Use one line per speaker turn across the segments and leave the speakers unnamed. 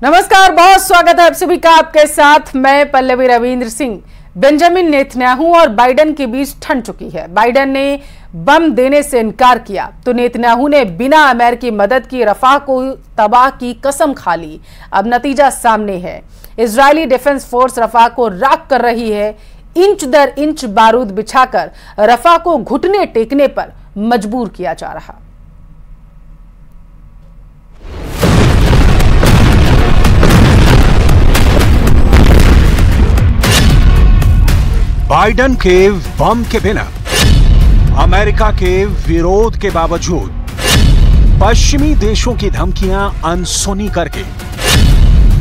नमस्कार, बहुत स्वागत है आप सभी का। आपके साथ मैं पल्लवी रविंद्र सिंह। बेंजामिन नेतन्याहू और बाइडेन के बीच ठंड चुकी है। बाइडेन ने बम देने से इनकार किया तो नेतन्याहू ने बिना अमेरिकी मदद की रफाह को तबाह की कसम खा ली। अब नतीजा सामने है। इजरायली डिफेंस फोर्स रफाह को राख कर रही है। इंच दर इंच बारूद बिछाकर रफाह को घुटने टेकने पर मजबूर किया जा रहा।
बाइडेन के बम के बिना, अमेरिका के विरोध के बावजूद, पश्चिमी देशों की धमकियां अनसुनी करके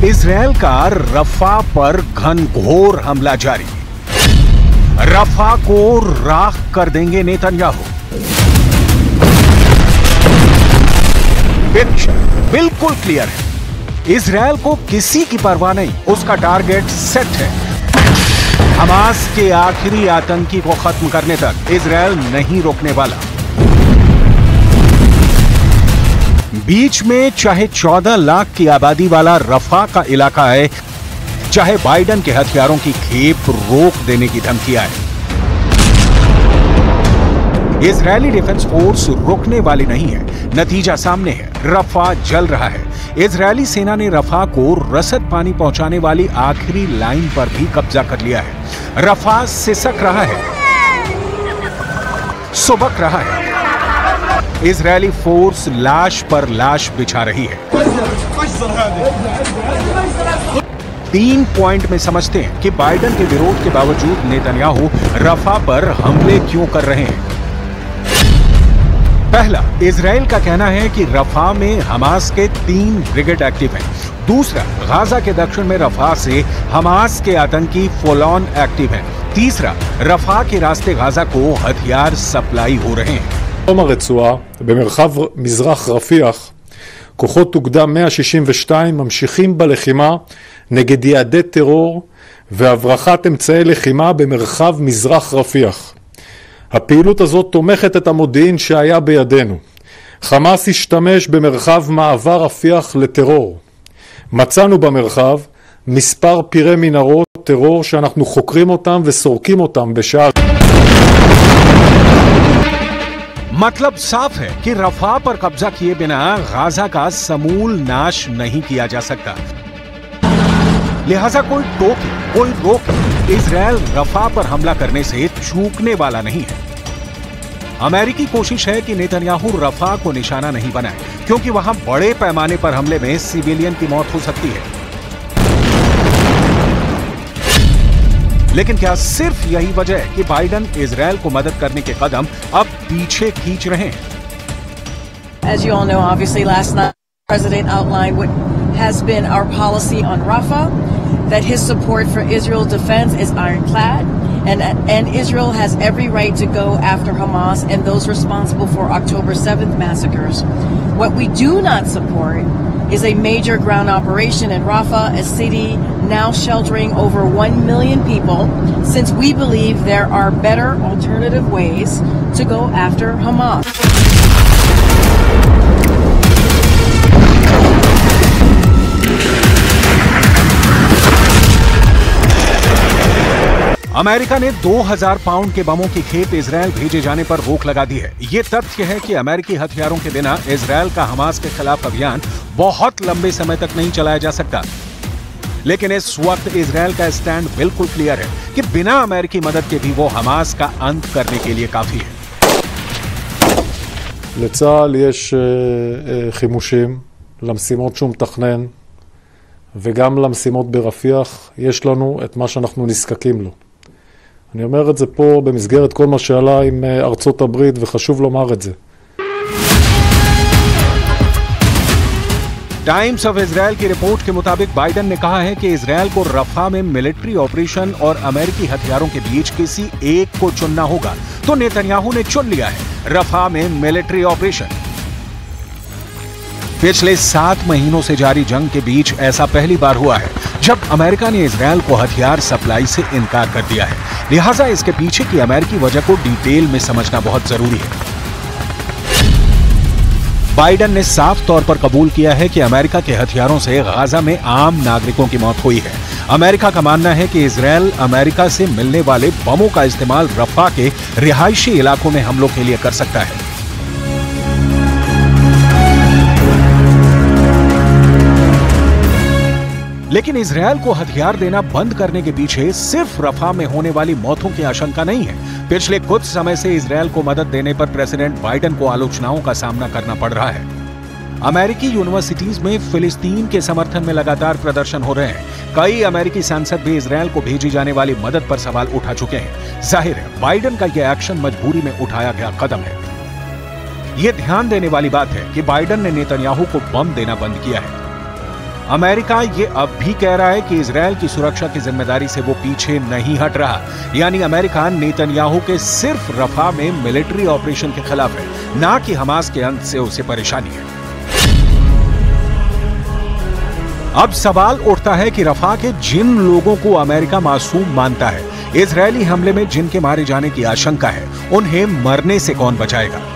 इजरायल का रफा पर घनघोर हमला जारी। रफा को राख कर देंगे नेतन्याहू। पिक्चर बिल्कुल क्लियर है। इजरायल को किसी की परवाह नहीं, उसका टारगेट सेट है। हमास के आखिरी आतंकी को खत्म करने तक इजरायल नहीं रोकने वाला। बीच में चाहे 14 लाख की आबादी वाला रफा का इलाका है, चाहे बाइडेन के हथियारों की खेप रोक देने की धमकी आए, इजरायली डिफेंस फोर्स रुकने वाली नहीं है। नतीजा सामने है, रफा जल रहा है। इजरायली सेना ने रफा को रसद पानी पहुंचाने वाली आखिरी लाइन पर भी कब्जा कर लिया है। रफा सिसक रहा है, सुबक रहा है। इजरायली फोर्स लाश पर लाश बिछा रही है। 3 पॉइंट में समझते हैं कि बाइडेन के विरोध के बावजूद नेतन्याहू रफा पर हमले क्यों कर रहे हैं। पहला, इजराइल का कहना है कि रफा में हमास के 3 ब्रिगेड एक्टिव हैं। दूसरा, गाजा के दक्षिण में रफा से हमास के आतंकी फुल ऑन एक्टिव हैं। तीसरा, रफा के रास्ते गाजा को हथियार सप्लाई हो रहे हैं।
הרצועה, במרחב מזרח רפיח, כוחות אוגדה 162 ממשיכים בלחימה נגד יעדי טרור והברחת אמצעי לחימה במרחב מזרח רפיח. הפעילות הזאת תומכת את המודיעין שהיה בידינו. חמאס השתמש במרחב מעבר רפיח לטרור. מצאנו במרחב מספר פירי מנהרות טרור שאנחנו חוקרים אותם וסורקים אותם בשעה.
मतलब साफ है कि रफा पर कब्जा किए बिना गाजा का समूल नाश नहीं किया जा सकता। लिहाजा कोई टोके, कोई रोके, इजरायल रफा पर हमला करने से चूकने वाला नहीं है। अमेरिकी कोशिश है कि नेतन्याहू रफा को निशाना नहीं बनाए, क्योंकि वहां बड़े पैमाने पर हमले में सिविलियन की मौत हो सकती है। लेकिन क्या सिर्फ यही वजह है कि बाइडेन इजरायल को मदद करने के कदम अब पीछे खींच रहे हैं?
As you all know, obviously last night the president outlined what has been our policy on Rafah, that his support for Israel's defense is ironclad, and Israel has every right to go after Hamas and those responsible for October 7th massacres. What we do not support is a major ground operation in Rafah, a city now sheltering over 1 million people, since we believe there are better alternative ways to go after Hamas.
America ने 2000 pound के बमों की खेप Israel भेजे जाने पर रोक लगा दी है। ये तथ्य है कि अमेरिकी हथियारों के बिना इजरायल का हमास के खिलाफ अभियान बहुत लंबे समय तक नहीं चलाया जा सकता। लेकिन इस वक्त इजरायल का स्टैंड बिल्कुल क्लियर है कि बिना अमेरिकी मदद के भी वो हमास का अंत करने के लिए काफी है।
לצה"ל יש חימושים למשימות שהוא מתכנן, וגם למשימות ברפיח יש לנו את מה שאנחנו נזקקים לו. אני אומר את זה פה במסגרת כל מה שעלה עם ארצות הברית, וחשוב לומר את זה.
टाइम्स ऑफ इजरायल की रिपोर्ट के मुताबिक बाइडेन ने कहा है कि इजरायल को रफा में मिलिट्री ऑपरेशन और अमेरिकी हथियारों के बीच किसी एक को चुनना होगा। तो नेतन्याहू ने चुन लिया है रफा में मिलिट्री ऑपरेशन। पिछले 7 महीनों से जारी जंग के बीच ऐसा पहली बार हुआ है जब अमेरिका ने इजरायल को हथियार सप्लाई से इनकार कर दिया है। लिहाजा इसके पीछे की अमेरिकी वजह को डिटेल में समझना बहुत जरूरी है। बाइडन ने साफ तौर पर कबूल किया है कि अमेरिका के हथियारों से गाजा में आम नागरिकों की मौत हुई है। अमेरिका का मानना है कि इजरायल अमेरिका से मिलने वाले बमों का इस्तेमाल रफा के रिहायशी इलाकों में हमलों के लिए कर सकता है। लेकिन इजरायल को हथियार देना बंद करने के पीछे सिर्फ रफा में होने वाली मौतों की आशंका नहीं है। पिछले कुछ समय से इजरायल को मदद देने पर प्रेसिडेंट बाइडन को आलोचनाओं का सामना करना पड़ रहा है। अमेरिकी यूनिवर्सिटीज में फिलिस्तीन के समर्थन में लगातार प्रदर्शन हो रहे हैं। कई अमेरिकी सांसद भी इजरायल को भेजी जाने वाली मदद पर सवाल उठा चुके हैं। जाहिर है बाइडन का यह एक्शन मजबूरी में उठाया गया कदम है। यह ध्यान देने वाली बात है कि बाइडन ने नेतन्याहू को बम देना बंद किया है। अमेरिका ये अब भी कह रहा है कि इजरायल की सुरक्षा की जिम्मेदारी से वो पीछे नहीं हट रहा। यानी अमेरिका नेतन्याहू के सिर्फ रफा में मिलिट्री ऑपरेशन के खिलाफ है, ना कि हमास के अंत से उसे परेशानी है। अब सवाल उठता है कि रफा के जिन लोगों को अमेरिका मासूम मानता है, इजरायली हमले में जिनके मारे जाने की आशंका है, उन्हें मरने से कौन बचाएगा?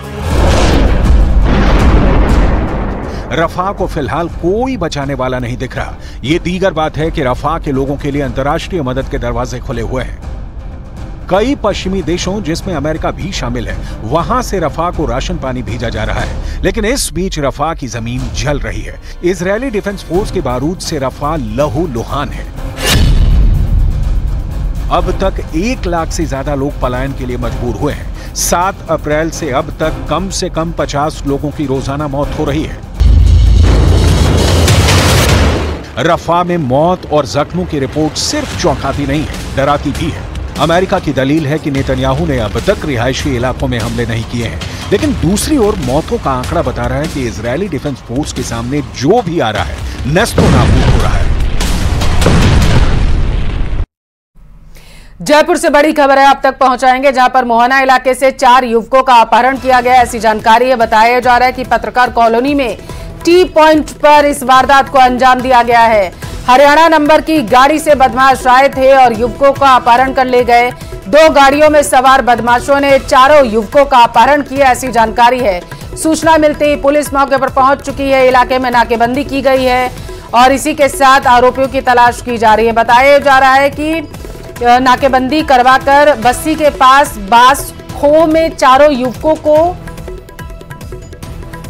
रफा को फिलहाल कोई बचाने वाला नहीं दिख रहा। यह दीगर बात है कि रफा के लोगों के लिए अंतर्राष्ट्रीय मदद के दरवाजे खुले हुए हैं। कई पश्चिमी देशों, जिसमें अमेरिका भी शामिल है, वहां से रफा को राशन पानी भेजा जा रहा है। लेकिन इस बीच रफा की जमीन जल रही है। इजरायली डिफेंस फोर्स के बारूद से रफा लहूलुहान है। अब तक 1 लाख से ज्यादा लोग पलायन के लिए मजबूर हुए हैं। 7 अप्रैल से अब तक कम से कम 50 लोगों की रोजाना मौत हो रही है। रफा में मौत और जख्मों की रिपोर्ट सिर्फ चौंकाती नहीं है, डराती भी है। अमेरिका की दलील है कि नेतन्याहू ने अब तक रिहायशी इलाकों में हमले नहीं किए हैं। लेकिन दूसरी ओर मौतों का आंकड़ा बता रहा है कि इजरायली डिफेंस फोर्स के सामने जो भी आ रहा है नेस्तनाबूद हो रहा है।
जयपुर से बड़ी खबर है, आप तक पहुंचाएंगे, जहां पर मोहना इलाके से 4 युवकों का अपहरण किया गया। ऐसी जानकारी है। बताया जा रहा है कि पत्रकार कॉलोनी में टी पॉइंट पर इस वारदात को अंजाम दिया गया है। हरियाणा नंबर की गाड़ी से बदमाश आए थे और युवकों का अपहरण कर ले गए। 2 गाड़ियों में सवार बदमाशों ने 4 युवकों का अपहरण किया, ऐसी जानकारी है। सूचना मिलते ही पुलिस मौके पर पहुंच चुकी है। इलाके में नाकेबंदी की गई है और इसी के साथ आरोपियों की तलाश की जा रही है। बताया जा रहा है कि नाकेबंदी करवाकर बस्सी के पास बास खो में 4 युवकों को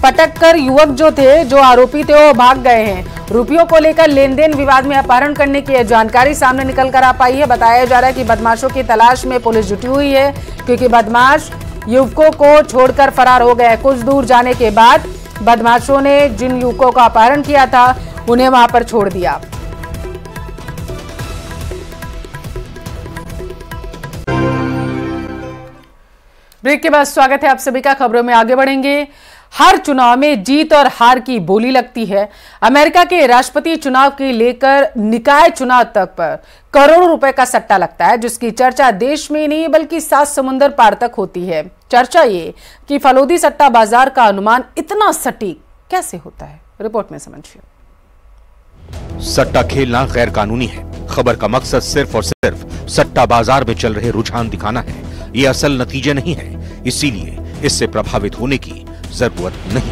पटककर युवक जो आरोपी थे वो भाग गए हैं। रुपयों को लेकर लेन देन विवाद में अपहरण करने की जानकारी सामने निकल कर आ पाई है। बताया जा रहा है कि बदमाशों की तलाश में पुलिस जुटी हुई है, क्योंकि बदमाश युवकों को छोड़कर फरार हो गए। कुछ दूर जाने के बाद बदमाशों ने जिन युवकों का अपहरण किया था उन्हें वहां पर छोड़ दिया। ब्रेक के बाद स्वागत है आप सभी का। खबरों में आगे बढ़ेंगे। हर चुनाव में जीत और हार की बोली लगती है। अमेरिका के राष्ट्रपति चुनाव के लेकर निकाय चुनाव तक पर करोड़ों रुपए का सट्टा लगता है, जिसकी चर्चा देश में नहीं बल्कि 7 समुंदर पार तक होती है। चर्चा ये कि फलोदी सट्टा बाजार का अनुमान इतना सटीक कैसे होता है, रिपोर्ट में समझिए।
सट्टा खेलना गैर कानूनी है। खबर का मकसद सिर्फ और सिर्फ सट्टा बाजार में चल रहे रुझान दिखाना है। ये असल नतीजे नहीं है, इसीलिए इससे प्रभावित होने की जरूरत नहीं।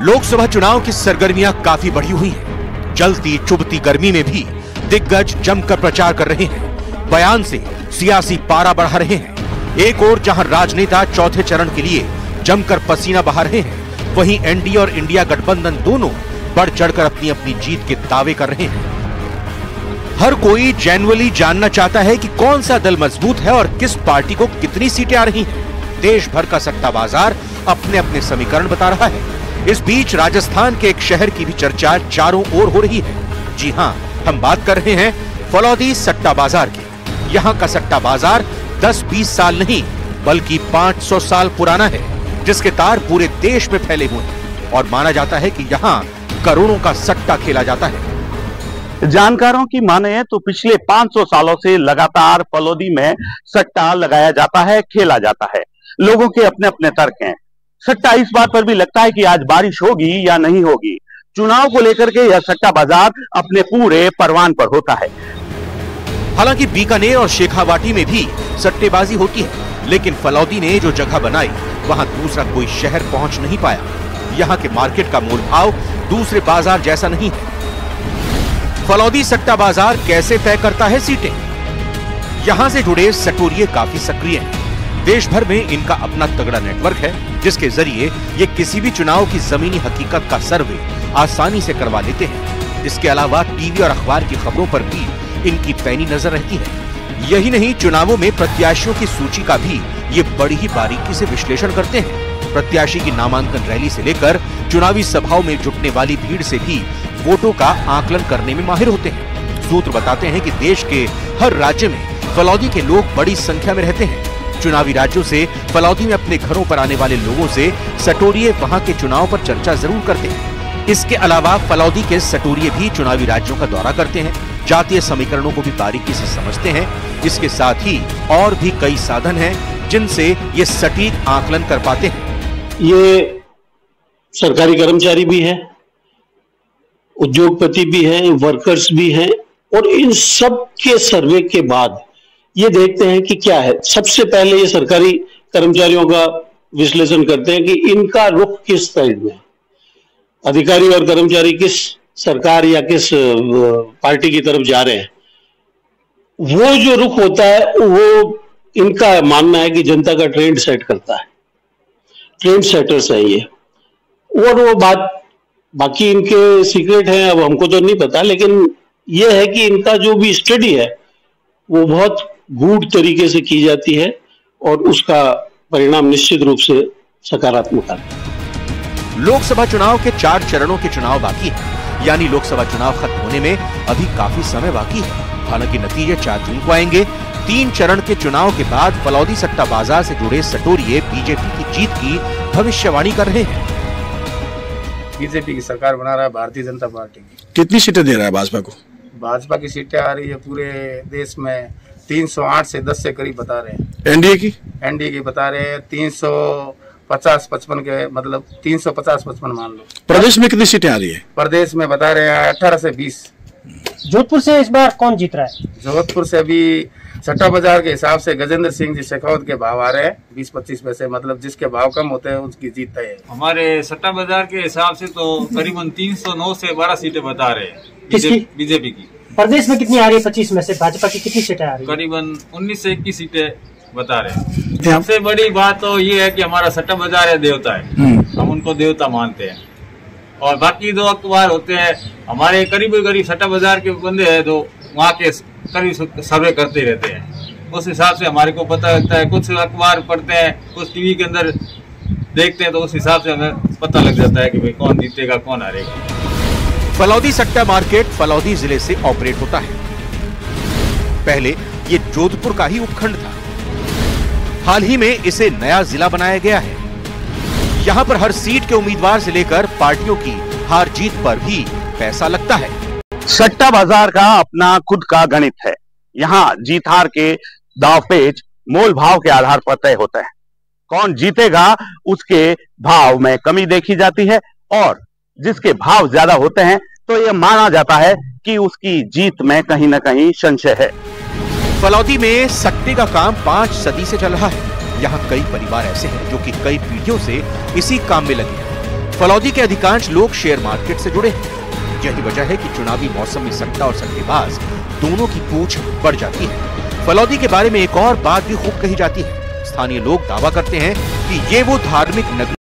लोकसभा चुनाव की सरगर्मियां काफी बढ़ी हुई हैं। जलती चुभती गर्मी में भी दिग्गज जमकर प्रचार कर रहे हैं। बयान से सियासी पारा बढ़ा रहे हैं। एक ओर जहां राजनेता चौथे चरण के लिए जमकर पसीना बहा रहे हैं, वहीं एनडीए और इंडिया गठबंधन दोनों बढ़ चढ़कर अपनी अपनी जीत के दावे कर रहे हैं। हर कोई जेन्युइनली जानना चाहता है कि कौन सा दल मजबूत है और किस पार्टी को कितनी सीटें आ रही हैं। देश भर का सट्टा बाजार अपने अपने समीकरण बता रहा है। इस बीच राजस्थान के एक शहर की भी चर्चा चारों ओर हो रही है। जी हां, हम बात कर रहे हैं फलौदी सट्टा बाजार की। यहाँ का सट्टा बाजार 10-20 साल नहीं बल्कि 500 साल पुराना है, जिसके तार पूरे देश में फैले हुए हैं और माना जाता है कि यहाँ करोड़ों का सट्टा खेला जाता है।
जानकारों की माने तो पिछले 500 सालों से लगातार फलौदी में सट्टा लगाया जाता है, खेला जाता है। लोगों के अपने अपने तर्क हैं। सट्टा इस बात पर भी लगता है कि आज बारिश होगी या नहीं होगी। चुनाव को लेकर के यह सट्टा बाजार अपने पूरे परवान पर होता है।
हालांकि बीकानेर और शेखावाटी में भी सट्टेबाजी होती है, लेकिन फलौदी ने जो जगह बनाई वहां दूसरा कोई शहर पहुंच नहीं पाया। यहाँ के मार्केट का मूल भाव दूसरे बाजार जैसा नहीं है। फलौदी सट्टा बाजार कैसे तय करता है सीटें? यहाँ से जुड़े सटोरिये काफी सक्रिय हैं। देश भर में इनका अपना तगड़ा नेटवर्क है, जिसके जरिए ये किसी भी चुनाव की जमीनी हकीकत का सर्वे आसानी से करवा लेते हैं। इसके अलावा टीवी और अखबार की खबरों पर भी इनकी पैनी नजर रहती है। यही नहीं, चुनावों में प्रत्याशियों की सूची का भी ये बड़ी ही बारीकी से विश्लेषण करते हैं। प्रत्याशी की नामांकन रैली से लेकर चुनावी सभाओं में जुटने वाली भीड़ से भी वोटों का आकलन करने में माहिर होते हैं। सूत्र बताते हैं कि देश के हर राज्य में फलौदी के लोग बड़ी संख्या में रहते हैं। चुनावी राज्यों से फलौदी में अपने घरों पर आने वाले लोगों से सटोरिये वहां के चुनाव पर चर्चा जरूर करते हैं। इसके अलावा फलौदी के सटोरिये भी चुनावी राज्यों का दौरा करते हैं, जातीय समीकरणों को भी बारीकी से समझते हैं। इसके साथ ही और भी कई साधन हैं जिनसे ये सटीक आकलन कर पाते हैं।
ये सरकारी कर्मचारी भी है, उद्योगपति भी हैं, वर्कर्स भी हैं, और इन सब के सर्वे के बाद ये देखते हैं कि क्या है। सबसे पहले ये सरकारी कर्मचारियों का विश्लेषण करते हैं कि इनका रुख किस साइड में, अधिकारी और कर्मचारी किस सरकार या किस पार्टी की तरफ जा रहे हैं। वो जो रुख होता है वो इनका मानना है कि जनता का ट्रेंड सेट करता है। ट्रेंड सेटर्स है ये, और वो बात बाकी इनके सीक्रेट है, अब हमको तो नहीं पता, लेकिन ये है कि इनका जो भी स्टडी है वो बहुत गूढ़ तरीके से की जाती है और उसका परिणाम निश्चित रूप से सकारात्मक आता है।
लोकसभा चुनाव के 4 चरणों के चुनाव बाकी है, यानी लोकसभा चुनाव खत्म होने में अभी काफी समय बाकी है। हालांकि नतीजे 4 जून को आएंगे। 3 चरण के चुनाव के बाद फलौदी सट्टा बाजार से जुड़े सटोरिये बीजेपी की जीत की भविष्यवाणी कर रहे हैं।
बीजेपी की सरकार बना रहा है भारतीय जनता पार्टी की।
कितनी सीटें दे रहा है भाजपा को?
भाजपा की सीटें आ रही है पूरे देश में 308 से 10 से करीब बता रहे हैं।
एनडीए की बता रहे हैं
350-55 के, मतलब 350-55 मान लो।
प्रदेश में कितनी सीटें आ रही है?
प्रदेश में बता रहे हैं 18 से 20।
जोधपुर से इस बार कौन जीत रहा है?
जोधपुर से अभी सट्टा बाजार के हिसाब से गजेंद्र सिंह जी शेखावत के भाव आ रहे हैं 20-25 पैसे, मतलब जिसके भाव कम होते हैं उसकी जीत तय है।
हमारे सट्टा बाजार के हिसाब से तो करीबन 309 से 12 सीटें बता रहे हैं बीजेपी की।
प्रदेश में कितनी आ रही है? 25 में से भाजपा की कितनी सीटें आ रही है?
करीबन 19 से 21 सीटें बता रहे हैं। सबसे बड़ी बात तो ये है कि हमारा सट्टा बाजार है देवता है, हम उनको देवता मानते हैं। और बाकी 2 अखबार होते हैं हमारे करीब सट्टा बाजार के बंदे हैं, तो वहाँ के करीब सर्वे करते रहते हैं। उस हिसाब से हमारे को पता लगता है। कुछ अखबार पढ़ते हैं, कुछ टीवी के अंदर देखते हैं, तो उस हिसाब से हमें पता लग जाता है कि भाई कौन जीतेगा कौन हारेगा।
फलौदी सट्टा मार्केट फलौदी जिले से ऑपरेट होता है। पहले ये जोधपुर का ही उपखंड था। हाल ही में इसे नया जिला बनाया गया है। यहाँ पर हर सीट के उम्मीदवार से लेकर पार्टियों की हार जीत पर भी पैसा लगता है।
सट्टा बाजार का अपना खुद का गणित है। यहाँ जीत हार के दावपेच मोल भाव के आधार पर तय होता है। कौन जीतेगा उसके भाव में कमी देखी जाती है, और जिसके भाव ज्यादा होते हैं तो यह माना जाता है कि उसकी जीत में कहीं न कहीं संशय है।
फलौदी में सट्टे का काम 5 सदी से चल रहा है। यहाँ कई परिवार ऐसे हैं जो कि कई पीढ़ियों से इसी काम में लगे हैं। फलौदी के अधिकांश लोग शेयर मार्केट से जुड़े हैं। यही वजह है कि चुनावी मौसम में सट्टा और सट्टेबाज दोनों की पूछ बढ़ जाती है। फलौदी के बारे में एक और बात भी खूब कही जाती है। स्थानीय लोग दावा करते हैं कि ये वो धार्मिक नगरी